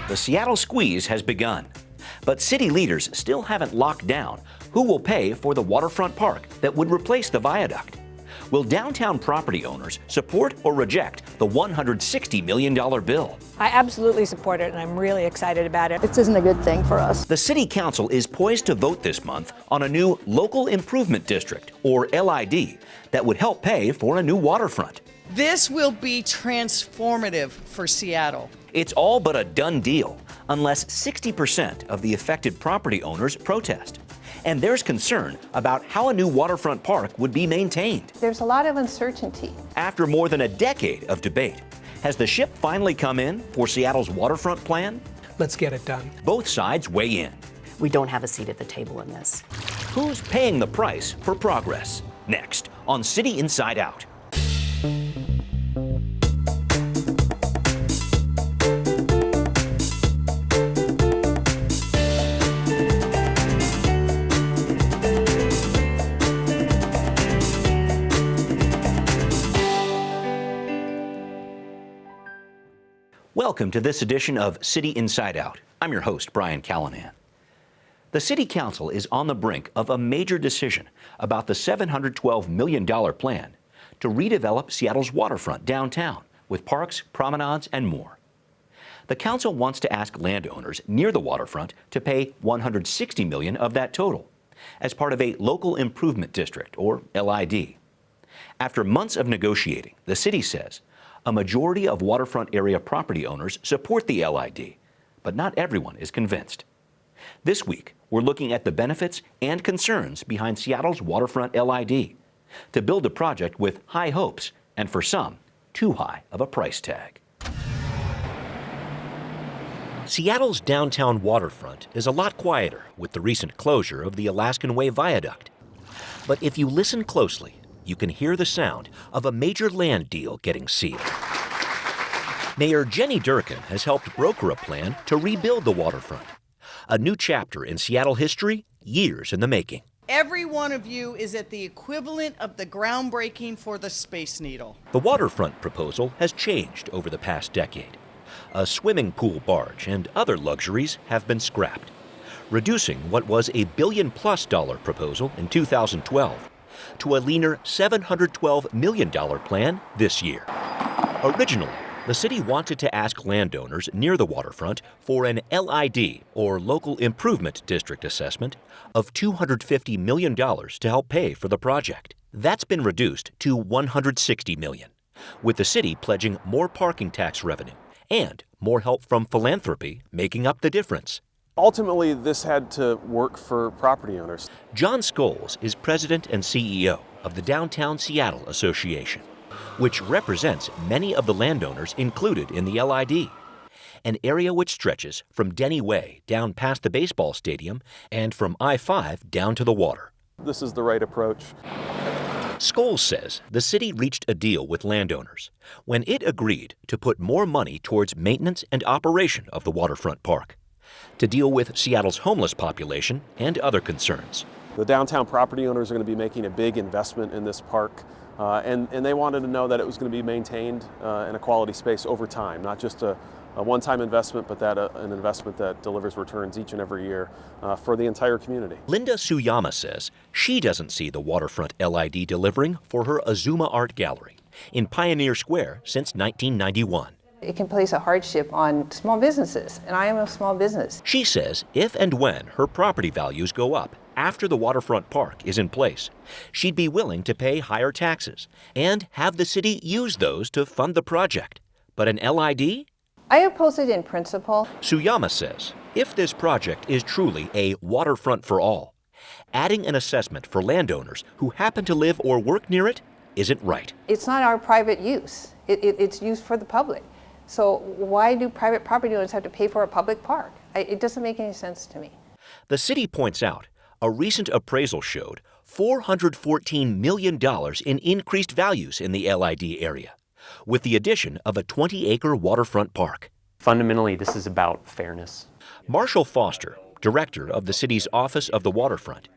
The Seattle squeeze has begun, but city leaders still haven't locked down who will pay for the waterfront park that would replace the viaduct. Will downtown property owners support or reject the $160 million bill? I absolutely support it, and I'm really excited about it. This isn't a good thing for us. The City Council is poised to vote this month on a new Local Improvement District, or LID, that would help pay for a new waterfront. This will be transformative for Seattle. It's all but a done deal, unless 60% of the affected property owners protest. And there's concern about how a new waterfront park would be maintained. There's a lot of uncertainty. After more than a decade of debate, has the ship finally come in for Seattle's waterfront plan? Let's get it done. Both sides weigh in. We don't have a seat at the table in this. Who's paying the price for progress? Next on City Inside Out. Welcome to this edition of City Inside Out. I'm your host, Brian Callanan. The City Council is on the brink of a major decision about the $712 million plan to redevelop Seattle's waterfront downtown with parks, promenades, and more. The council wants to ask landowners near the waterfront to pay $160 million of that total as part of a local improvement district, or LID. After months of negotiating, the city says a majority of waterfront area property owners support the LID, but not everyone is convinced. This week, we're looking at the benefits and concerns behind Seattle's waterfront LID to build a project with high hopes and, for some, too high of a price tag. Seattle's downtown waterfront is a lot quieter with the recent closure of the Alaskan Way Viaduct. But if you listen closely, you can hear the sound of a major land deal getting sealed. Mayor Jenny Durkin has helped broker a plan to rebuild the waterfront. A new chapter in Seattle history, years in the making. Every one of you is at the equivalent of the groundbreaking for the Space Needle. The waterfront proposal has changed over the past decade. A swimming pool barge and other luxuries have been scrapped, reducing what was a $1 billion+ proposal in 2012 to a leaner $712 million plan this year. Originally, the city wanted to ask landowners near the waterfront for an LID, or Local Improvement District assessment, of $250 million to help pay for the project. That's been reduced to $160 million, with the city pledging more parking tax revenue and more help from philanthropy making up the difference. Ultimately, this had to work for property owners. John Scholes is president and CEO of the Downtown Seattle Association, which represents many of the landowners included in the LID, an area which stretches from Denny Way down past the baseball stadium and from I-5 down to the water. This is the right approach. Scholes says the city reached a deal with landowners when it agreed to put more money towards maintenance and operation of the waterfront park, to deal with Seattle's homeless population and other concerns. The downtown property owners are going to be making a big investment in this park, and they wanted to know that it was going to be maintained in a quality space over time, not just a one-time investment, but an investment that delivers returns each and every year for the entire community. Linda Suyama says she doesn't see the waterfront LID delivering for her Azuma Art Gallery in Pioneer Square since 1991. It can place a hardship on small businesses, and I am a small business. She says if and when her property values go up after the waterfront park is in place, she'd be willing to pay higher taxes and have the city use those to fund the project. But an LID? I oppose it in principle. Suyama says if this project is truly a waterfront for all, adding an assessment for landowners who happen to live or work near it isn't right. It's not our private use. It's used for the public. So why do private property owners have to pay for a public park? It doesn't make any sense to me. The city points out a recent appraisal showed $414 million in increased values in the LID area, with the addition of a 20-acre waterfront park. Fundamentally, this is about fairness. Marshall Foster, director of the city's Office of the Waterfront,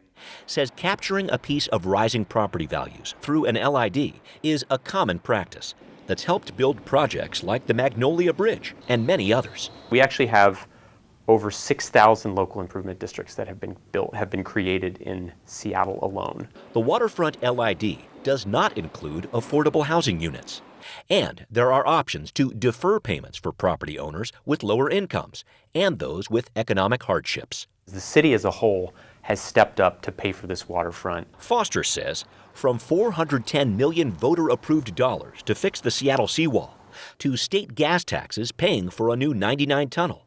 says capturing a piece of rising property values through an LID is a common practice that's helped build projects like the Magnolia Bridge and many others. We actually have over 6,000 local improvement districts that have been created in Seattle alone. The Waterfront LID does not include affordable housing units. And there are options to defer payments for property owners with lower incomes and those with economic hardships. The city as a whole has stepped up to pay for this waterfront. Foster says from $410 million voter-approved dollars to fix the Seattle seawall to state gas taxes paying for a new 99 tunnel,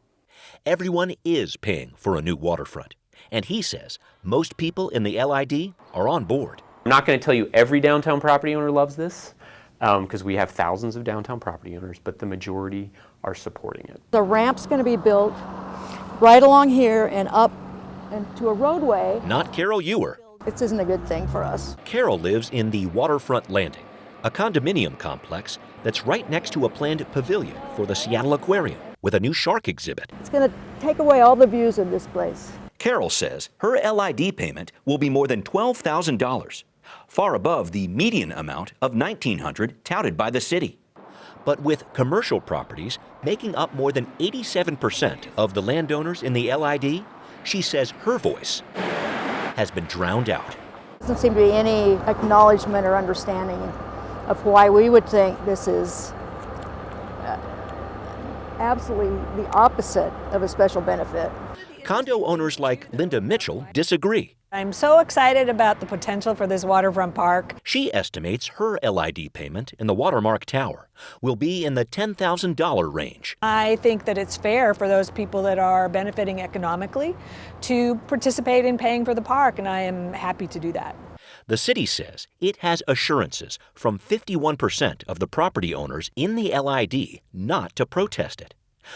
everyone is paying for a new waterfront. And he says most people in the LID are on board. I'm not going to tell you every downtown property owner loves this, because we have thousands of downtown property owners, but the majority are supporting it. The ramp's going to be built right along here and up and to a roadway. Not Carol Ewer. This isn't a good thing for us. Carol lives in the Waterfront Landing, a condominium complex that's right next to a planned pavilion for the Seattle Aquarium with a new shark exhibit. It's going to take away all the views of this place. Carol says her LID payment will be more than $12,000, far above the median amount of $1,900 touted by the city. But with commercial properties making up more than 87% of the landowners in the LID, she says her voice has been drowned out. There doesn't seem to be any acknowledgement or understanding of why we would think this is absolutely the opposite of a special benefit. Condo owners like Linda Mitchell disagree. I'm so excited about the potential for this waterfront park. She estimates her LID payment in the Watermark Tower will be in the $10,000 range. I think that it's fair for those people that are benefiting economically to participate in paying for the park, and I am happy to do that. The city says it has assurances from 51% of the property owners in the LID not to protest it,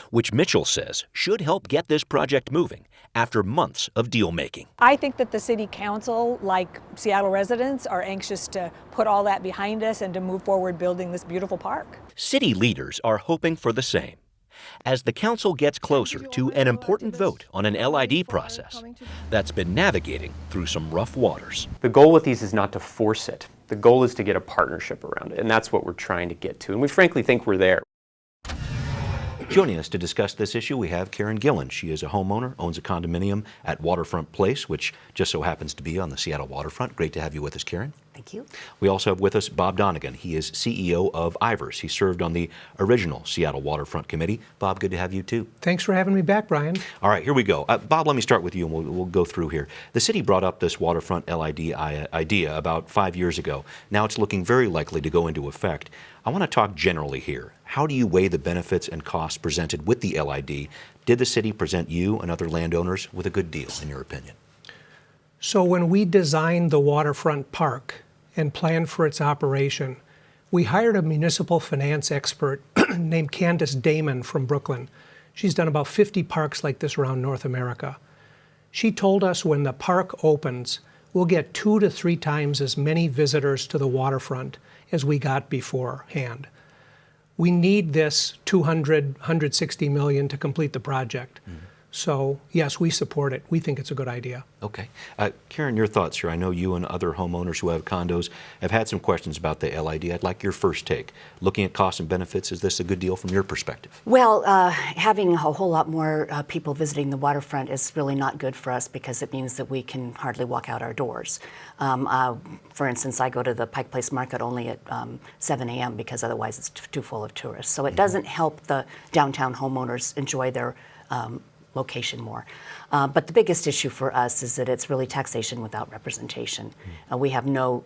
which Mitchell says should help get this project moving after months of deal-making. I think that the city council, like Seattle residents, are anxious to put all that behind us and to move forward building this beautiful park. City leaders are hoping for the same. As the council gets closer to an important vote on an LID process that's been navigating through some rough waters. The goal with these is not to force it. The goal is to get a partnership around it, and that's what we're trying to get to. And we frankly think we're there. Joining us to discuss this issue, we have Karen Gielen. She is a homeowner, owns a condominium at Waterfront Place, which just so happens to be on the Seattle waterfront. Great to have you with us, Karen. Thank you. We also have with us Bob Donegan. He is CEO of Ivars. He served on the original Seattle Waterfront Committee. Bob, good to have you too. Thanks for having me back, Brian. All right, here we go. Bob, let me start with you and we'll go through here. The city brought up this waterfront LID idea about 5 years ago. Now it's looking very likely to go into effect. I want to talk generally here. How do you weigh the benefits and costs presented with the LID? Did the city present you and other landowners with a good deal, in your opinion? So when we designed the waterfront park and planned for its operation, we hired a municipal finance expert named Candace Damon from Brooklyn. She's done about 50 parks like this around North America. She told us when the park opens, we'll get 2 to 3 times as many visitors to the waterfront as we got beforehand. We need this $160 million to complete the project. So yes, we support it. We think it's a good idea. Okay. Karen, your thoughts here. I know you and other homeowners who have condos have had some questions about the LID. I'd like your first take. Looking at costs and benefits, is this a good deal from your perspective? Well, having a whole lot more people visiting the waterfront is really not good for us because it means that we can hardly walk out our doors. For instance, I go to the Pike Place Market only at 7 a.m. because otherwise it's too full of tourists. So it doesn't help the downtown homeowners enjoy their location more. But the biggest issue for us is that it's really taxation without representation. We have no,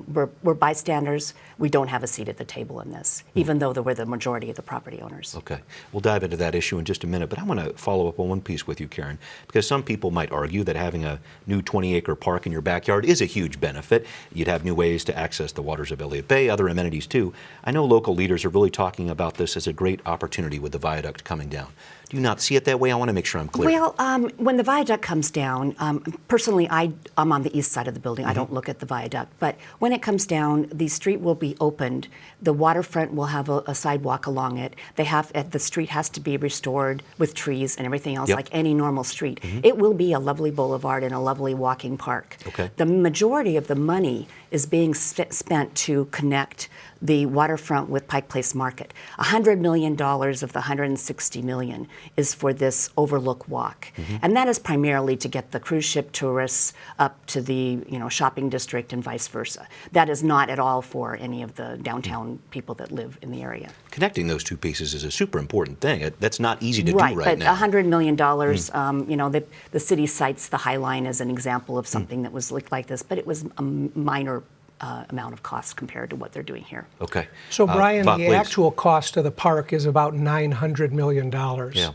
we're bystanders. We don't have a seat at the table in this, even though we're the majority of the property owners. Okay. We'll dive into that issue in just a minute, but I want to follow up on one piece with you, Karen, because some people might argue that having a new 20-acre park in your backyard is a huge benefit. You'd have new ways to access the waters of Elliott Bay, other amenities too. I know local leaders are really talking about this as a great opportunity with the viaduct coming down. Do you not see it that way? I want to make sure I'm clear. Well, when the viaduct comes down, personally, I'm on the east side of the building. I don't look at the viaduct. But when it comes down, the street will be opened. The waterfront will have a sidewalk along it. The street has to be restored with trees and everything else, like any normal street. It will be a lovely boulevard and a lovely walking park. Okay. The majority of the money is being spent to connect the waterfront with Pike Place Market. $100 million of the $160 million is for this overlook walk. And that is primarily to get the cruise ship tourists up to the shopping district and vice versa. That is not at all for any of the downtown people that live in the area. Connecting those two pieces is a super important thing. That's not easy to do right right but now. $100 million, the city cites the High Line as an example of something that was like this, but it was a minor amount of cost compared to what they're doing here. Okay. So Brian, Bob, the please. actual cost of the park is about $900 million. Yeah.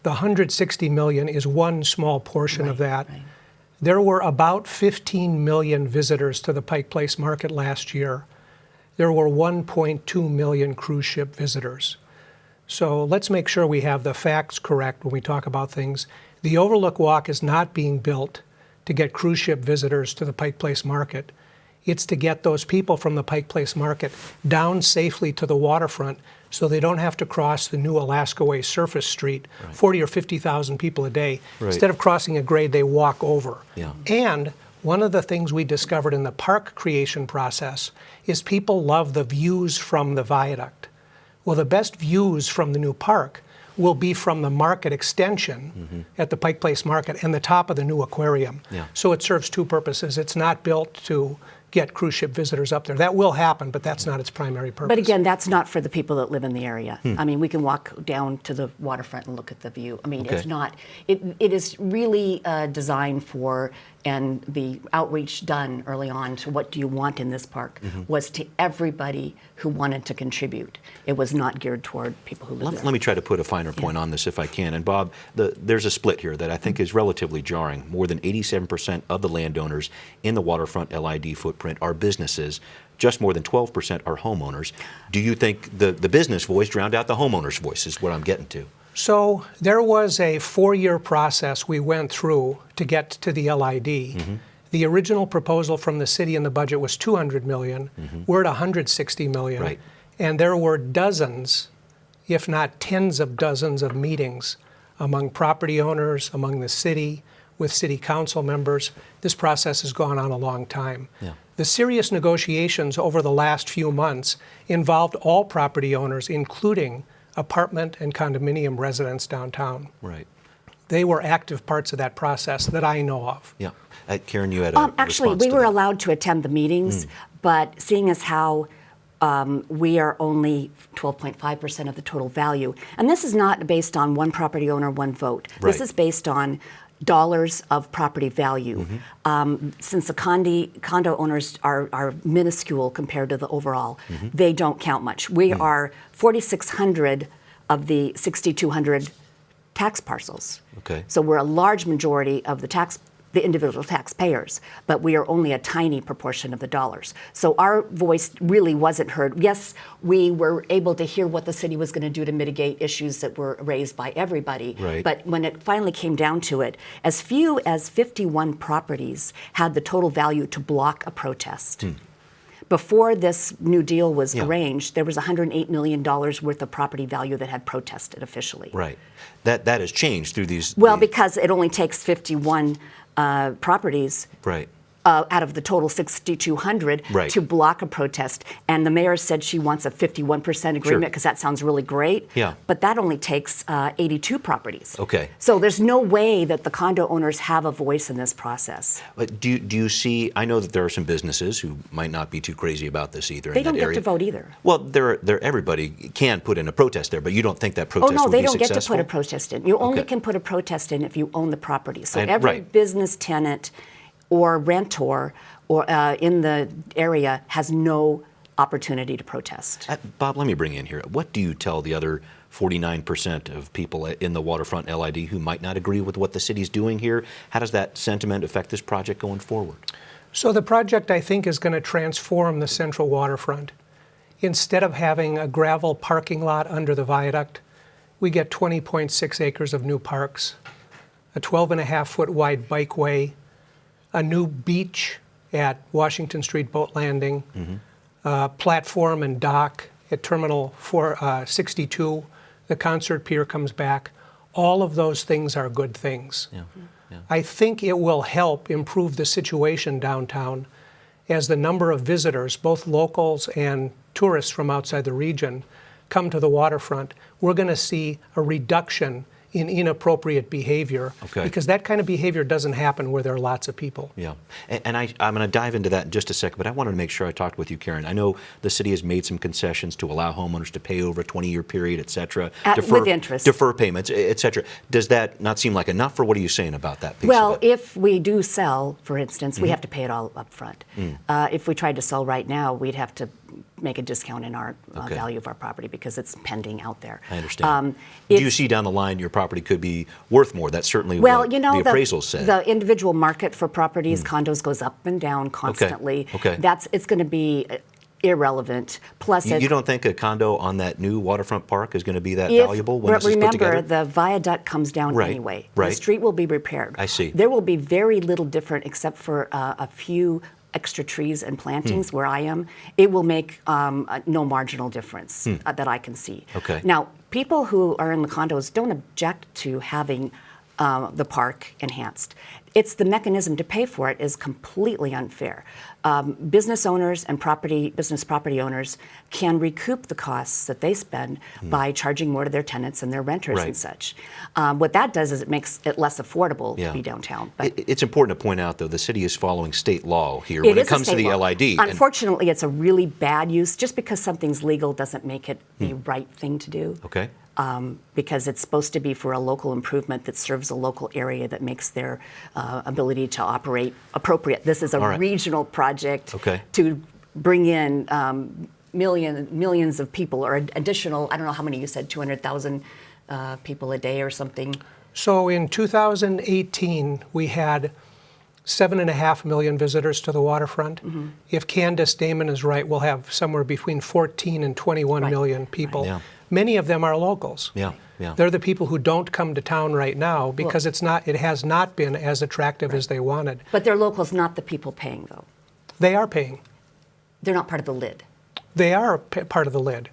The $160 million is one small portion of that. Right. There were about 15 million visitors to the Pike Place Market last year. There were 1.2 million cruise ship visitors. So let's make sure we have the facts correct when we talk about things. The Overlook Walk is not being built to get cruise ship visitors to the Pike Place Market. It's to get those people from the Pike Place Market down safely to the waterfront so they don't have to cross the new Alaska Way surface street, 40 or 50,000 people a day. Right. Instead of crossing a grade, they walk over. Yeah. And one of the things we discovered in the park creation process is people love the views from the viaduct. Well, the best views from the new park will be from the market extension at the Pike Place Market and the top of the new aquarium. Yeah. So it serves two purposes. It's not built to get cruise ship visitors up there. That will happen, but that's not its primary purpose. But again, that's not for the people that live in the area. I mean, we can walk down to the waterfront and look at the view. I mean, Okay. it's not, it is really designed for, and the outreach done early on to what do you want in this park was to everybody who wanted to contribute. It was not geared toward people who live there. Let me try to put a finer point on this if I can. And Bob, there's a split here that I think is relatively jarring. More than 87% of the landowners in the waterfront LID footprint are businesses. Just more than 12% are homeowners. Do you think the business voice drowned out the homeowner's voice is what I'm getting to? So there was a 4-year process we went through to get to the LID. The original proposal from the city in the budget was $200 million. We're at $160 million. Right. And there were dozens, if not tens of dozens of meetings among property owners, among the city, with city council members. This process has gone on a long time. Yeah. The serious negotiations over the last few months involved all property owners, including apartment and condominium residents downtown. Right. They were active parts of that process that I know of. Yeah. Karen, you had a Actually, response we to were that. allowed to attend the meetings, but seeing as how we are only 12.5% of the total value, and this is not based on one property owner, one vote. Right. This is based on dollars of property value. Since the condo owners are minuscule compared to the overall, they don't count much. We are 4,600 of the 6,200 tax parcels. Okay. So we're a large majority of the individual taxpayers, but we are only a tiny proportion of the dollars. So our voice really wasn't heard. Yes, we were able to hear what the city was going to do to mitigate issues that were raised by everybody. Right. But when it finally came down to it, as few as 51 properties had the total value to block a protest. Before this new deal was arranged, there was $108 million worth of property value that had protested officially. Right. That has changed through these. Well, because it only takes 51 properties Right. out of the total 6,200 Right. to block a protest. And the mayor said she wants a 51% agreement because that sounds really great. Yeah. But that only takes 82 properties. Okay. So there's no way that the condo owners have a voice in this process. But do you see? I know that there are some businesses who might not be too crazy about this either. They in don't that get area. to vote either. Well, everybody can put in a protest there, but you don't think that Oh, protest no, will they be don't get to successful? put a protest in. You only Okay. can put a protest in if you own the property. So And- every right. business tenant or rentor or in the area has no opportunity to protest. Bob, let me bring you in here. What do you tell the other 49% of people in the waterfront LID who might not agree with what the city's doing here? How does that sentiment affect this project going forward? So the project, I think, is going to transform the central waterfront. Instead of having a gravel parking lot under the viaduct, we get 20.6 acres of new parks, a 12.5-foot wide bikeway, a new beach at Washington Street Boat Landing, platform and dock at Terminal 62. The concert pier comes back. All of those things are good things. Yeah. I think it will help improve the situation downtown. as the number of visitors, both locals and tourists from outside the region, come to the waterfront, we're going to see a reduction in inappropriate behavior, because that kind of behavior doesn't happen where there are lots of people. Yeah, and I'm going to dive into that in just a second, but I wanted to make sure I talked with you, Karen. I know the city has made some concessions to allow homeowners to pay over a 20-year period, et cetera. With interest. Defer payments, et cetera. Does that not seem like enough, or what are you saying about that piece Well, of it? if we do sell, for instance, we have to pay it all up front. If we tried to sell right now, we'd have to make a discount in our value of our property because it's pending out there. I understand. Do you see down the line your property could be worth more? That's certainly what the appraisals said. The individual market for properties, condos goes up and down constantly. It's going to be irrelevant. Plus, you don't think a condo on that new waterfront park is going to be that valuable when this is put together? Remember, the viaduct comes down anyway. The street will be repaired. I see. There will be very little different except for a few extra trees and plantings where I am. It will make no marginal difference that I can see. Now, people who are in the condos don't object to having the park enhanced. It's the mechanism to pay for it is completely unfair. Business owners and business property owners can recoup the costs that they spend by charging more to their tenants and their renters and such. What that does is it makes it less affordable to be downtown. But it's important to point out, though, the city is following state law here when it comes to the LID. Unfortunately, it's a really bad use. Just because something's legal doesn't make it the right thing to do. Because it's supposed to be for a local improvement that serves a local area that makes their ability to operate appropriate. This is a regional project to bring in millions of people, or additional, I don't know how many you said, 200,000 people a day or something. So in 2018, we had 7.5 million visitors to the waterfront. If Candace Damon is right, we'll have somewhere between 14 and 21 million people. Many of them are locals. They're the people who don't come to town right now because it has not been as attractive as they wanted. But they're locals, not the people paying, though. They are paying. They're not part of the lid. They are part of the lid.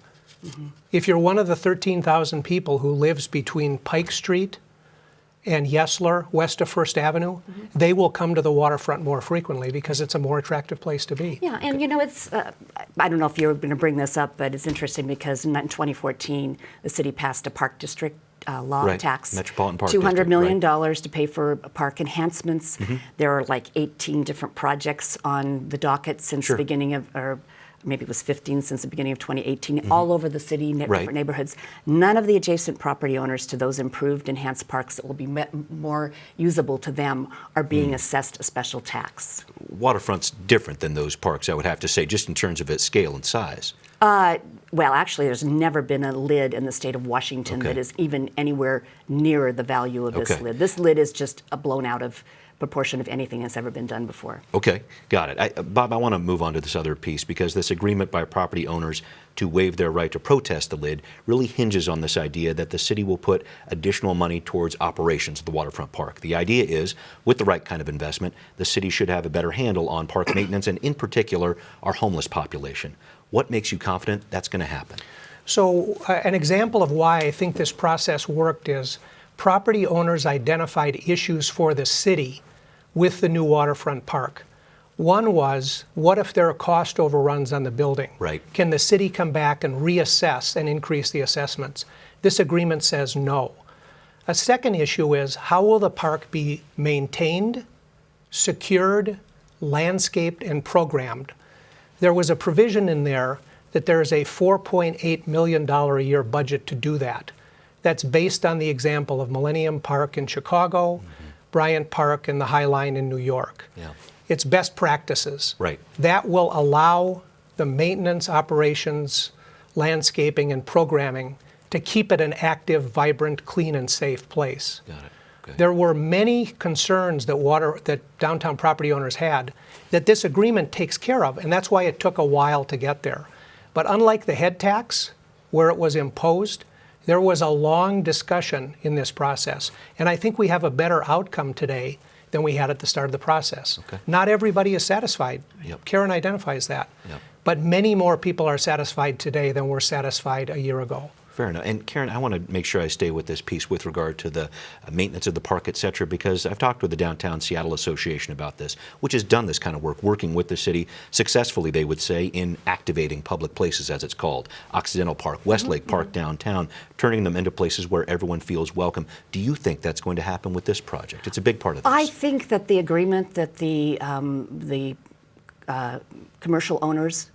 If you're one of the 13,000 people who lives between Pike Street and Yesler, west of First Avenue, they will come to the waterfront more frequently because it's a more attractive place to be. Yeah, and you know, it's, I don't know if you're going to bring this up, but it's interesting because in 2014, the city passed a park district law tax. Metropolitan Park $200 million to pay for park enhancements. There are like 18 different projects on the docket since the beginning of, or maybe it was 15 since the beginning of 2018, all over the city, different neighborhoods. None of the adjacent property owners to those improved, enhanced parks that will be more usable to them are being assessed a special tax. Waterfront's different than those parks, I would have to say, just in terms of its scale and size. Well, actually, there's never been a lid in the state of Washington that is even anywhere near the value of this lid. This lid is just a blown out of proportion of anything that's ever been done before. Okay, got it. Bob, I want to move on to this other piece because this agreement by property owners to waive their right to protest the lid really hinges on this idea that the city will put additional money towards operations of the waterfront park. The idea is, with the right kind of investment, the city should have a better handle on park maintenance and, in particular, our homeless population. What makes you confident that's going to happen? So an example of why I think this process worked is property owners identified issues for the city with the new waterfront park. One was, what if there are cost overruns on the building? Can the city come back and reassess and increase the assessments? This agreement says no. A second issue is, how will the park be maintained, secured, landscaped, and programmed? There was a provision in there that there is a $4.8 million a year budget to do that. That's based on the example of Millennium Park in Chicago, Bryant Park and the High Line in New York. It's best practices. That will allow the maintenance, operations, landscaping, and programming to keep it an active, vibrant, clean, and safe place. There were many concerns that downtown property owners had that this agreement takes care of, and that's why it took a while to get there. But unlike the head tax, where it was imposed, there was a long discussion in this process, and I think we have a better outcome today than we had at the start of the process. Not everybody is satisfied. Karen identifies that. but many more people are satisfied today than were satisfied a year ago. Fair enough. And Karen, I want to make sure I stay with this piece with regard to the maintenance of the park, et cetera, because I've talked with the Downtown Seattle Association about this, which has done this kind of work, working with the city successfully, they would say, in activating public places, as it's called. Occidental Park, Westlake Park downtown, turning them into places where everyone feels welcome. Do you think that's going to happen with this project? It's a big part of this. I think that the agreement that the commercial owners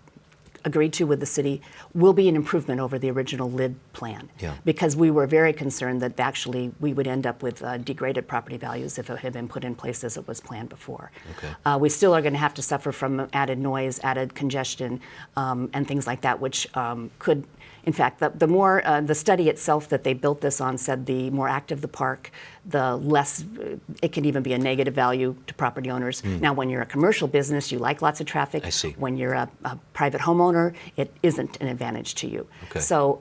agreed to with the city will be an improvement over the original lid plan. Yeah. Because we were very concerned that actually we would end up with degraded property values if it had been put in place as it was planned before. Okay. We still are going to have to suffer from added noise, added congestion, and things like that, which could, in fact, the more, the study itself that they built this on said the more active the park, the less, it can even be a negative value to property owners. Now, when you're a commercial business, you like lots of traffic. I see. When you're a private homeowner, it isn't an advantage to you. Okay. So,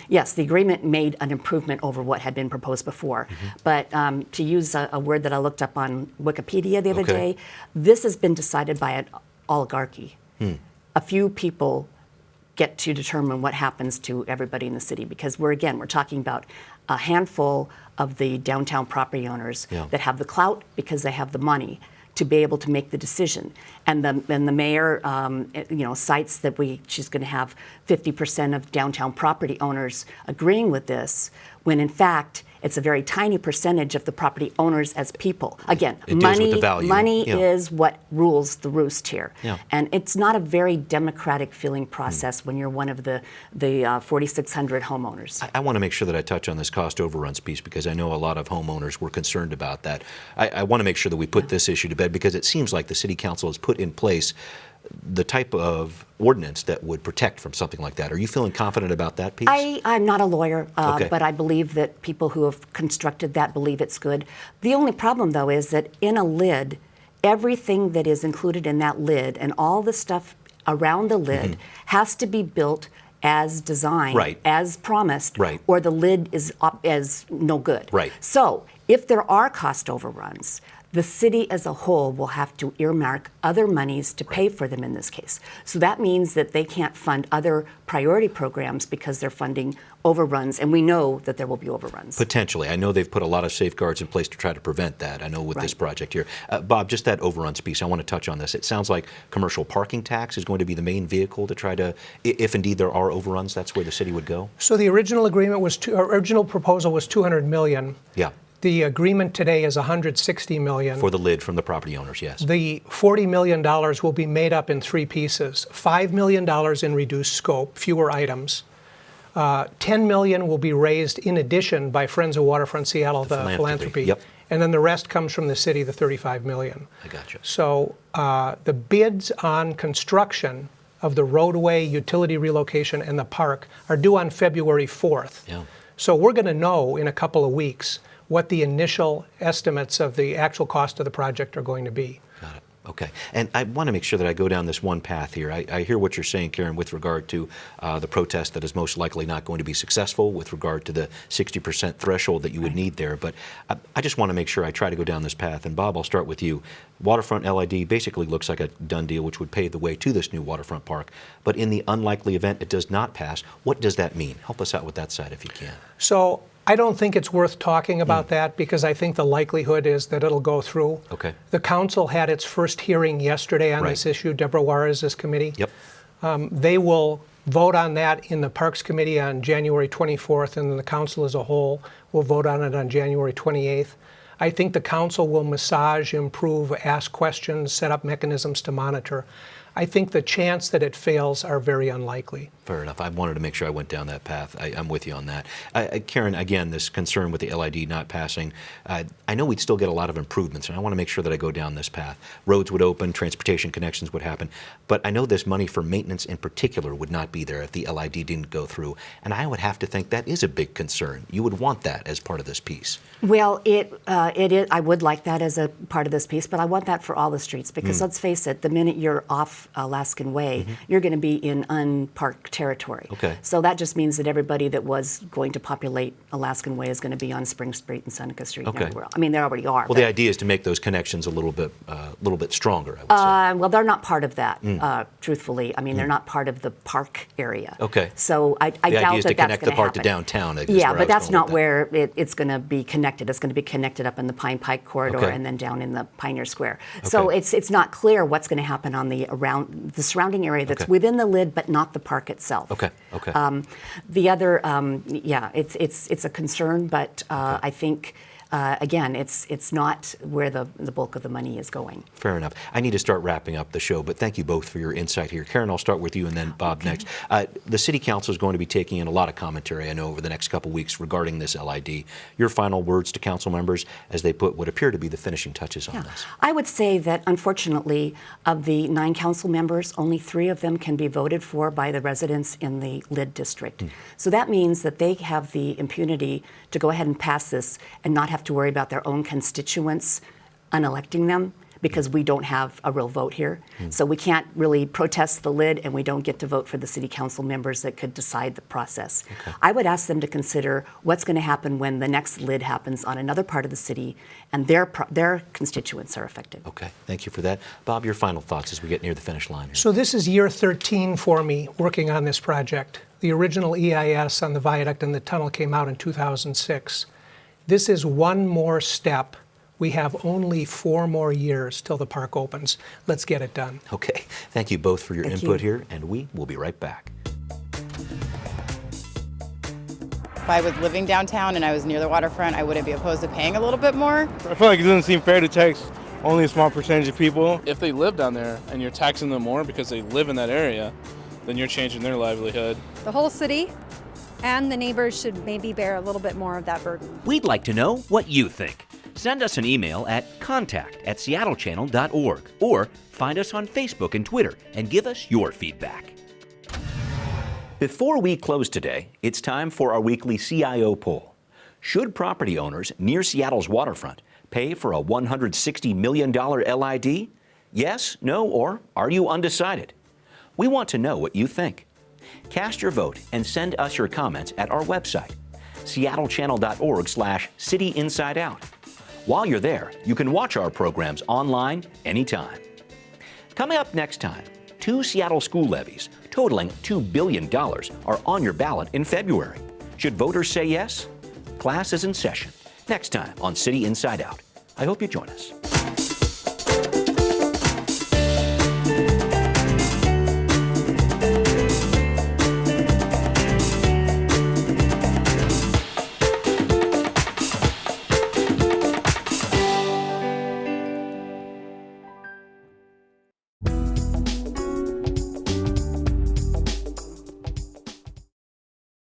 yes, the agreement made an improvement over what had been proposed before. But to use a word that I looked up on Wikipedia the other day, this has been decided by an oligarchy. A few people get to determine what happens to everybody in the city, because we're talking about a handful of the downtown property owners that have the clout because they have the money to be able to make the decision. And the mayor, cites that she's going to have 50% of downtown property owners agreeing with this, when in fact it's a very tiny percentage of the property owners as people. Again, it deals with the value. Money is what rules the roost here. Yeah. And it's not a very democratic feeling process when you're one of the 4,600 homeowners. I want to make sure that I touch on this cost overruns piece, because I know a lot of homeowners were concerned about that. I want to make sure that we put this issue to bed, because it seems like the City Council has put in place the type of ordinance that would protect from something like that. Are you feeling confident about that piece? I'm not a lawyer, Okay. but I believe that people who have constructed that believe it's good. The only problem, though, is that in a lid, everything that is included in that lid and all the stuff around the lid has to be built as designed, as promised, or the lid is no good. So if there are cost overruns, the city as a whole will have to earmark other monies to pay for them in this case. So that means that they can't fund other priority programs because they're funding overruns, and we know that there will be overruns. Potentially. I know they've put a lot of safeguards in place to try to prevent that. I know with this project here. Bob, just that overruns piece, I want to touch on this. It sounds like commercial parking tax is going to be the main vehicle to try to, if indeed there are overruns, that's where the city would go? So the original agreement was, original proposal was $200 million. Yeah. The agreement today is $160 million. For the lid from the property owners, yes. The $40 million will be made up in three pieces. $5 million in reduced scope, fewer items. $10 million will be raised in addition by Friends of Waterfront Seattle, the philanthropy. Yep. And then the rest comes from the city, the $35 million. I gotcha. So the bids on construction of the roadway, utility relocation, and the park are due on February 4th. Yeah. So we're going to know in a couple of weeks what the initial estimates of the actual cost of the project are going to be. Got it. Okay. And I want to make sure that I go down this one path here. I hear what you're saying, Karen, with regard to the protest that is most likely not going to be successful with regard to the 60% threshold that you would need there. But I just want to make sure I try to go down this path. And Bob, I'll start with you. Waterfront LID basically looks like a done deal, which would pave the way to this new waterfront park. But in the unlikely event it does not pass, what does that mean? Help us out with that side if you can. So I don't think it's worth talking about that, because I think the likelihood is that it'll go through. Okay. The council had its first hearing yesterday on this issue, Deborah Juarez's committee. Yep. They will vote on that in the Parks Committee on January 24th, and then the council as a whole will vote on it on January 28th. I think the council will massage, improve, ask questions, set up mechanisms to monitor. I think the chance that it fails are very unlikely. Fair enough. I wanted to make sure I went down that path. I'm with you on that. Karen, again, this concern with the LID not passing, I know we'd still get a lot of improvements, and I want to make sure that I go down this path. Roads would open, transportation connections would happen, but I know this money for maintenance in particular would not be there if the LID didn't go through, and I would have to think that is a big concern. You would want that as part of this piece. Well, it is. I would like that as a part of this piece, but I want that for all the streets, because let's face it, the minute you're off of Alaskan Way, you're going to be in unparked territory. Okay. So that just means that everybody that was going to populate Alaskan Way is going to be on Spring Street and Seneca Street. Okay. And everywhere. I mean, they already are. Well, the idea is to make those connections a little bit stronger, I would say. Well, they're not part of that, truthfully. I mean, they're not part of the park area. Okay. So I The doubt idea is that to that's connect going the to part to happen. downtown. I guess, Yeah, where I but was that's going not with that. where it's going to be connected. It's going to be connected up in the Pine Pike corridor Okay. and then down in the Pioneer Square. So Okay. it's not clear what's going to happen on the surrounding area that's Okay. within the lid, but not the park itself. Okay. Okay. The other, it's a concern, but I think. Again, it's not where the bulk of the money is going. Fair enough. I need to start wrapping up the show, but thank you both for your insight here. Karen, I'll start with you and then Bob next. The City Council is going to be taking in a lot of commentary, I know, over the next couple weeks regarding this LID. Your final words to council members as they put what appear to be the finishing touches on this. I would say that, unfortunately, of the 9 council members, only 3 of them can be voted for by the residents in the LID district. So that means that they have the impunity to go ahead and pass this and not have to worry about their own constituents unelecting them, because we don't have a real vote here. So we can't really protest the LID, and we don't get to vote for the city council members that could decide the process. I would ask them to consider what's going to happen when the next LID happens on another part of the city and their constituents are affected. Okay, thank you for that. Bob, your final thoughts as we get near the finish line here. So this is year 13 for me working on this project. The original EIS on the viaduct and the tunnel came out in 2006. This is one more step. We have only 4 more years till the park opens. Let's get it done. Okay, thank you both for your Thank input you. here, and we will be right back. If I was living downtown and I was near the waterfront, I wouldn't be opposed to paying a little bit more. I feel like it doesn't seem fair to tax only a small percentage of people. If they live down there and you're taxing them more because they live in that area, then you're changing their livelihood. The whole city and the neighbors should maybe bear a little bit more of that burden. We'd like to know what you think. Send us an email at contact@seattlechannel.org or find us on Facebook and Twitter and give us your feedback. Before we close today, it's time for our weekly Cio Poll. Should property owners near Seattle's waterfront pay for a $160 million LID? Yes, no, or are you undecided? We want to know what you think. Cast your vote and send us your comments at our website, seattlechannel.org/cityinsideout. While you're there, you can watch our programs online anytime. Coming up next time, 2 Seattle school levies totaling $2 billion are on your ballot in February. Should voters say yes? Class is in session. Next time on City Inside Out. I hope you join us.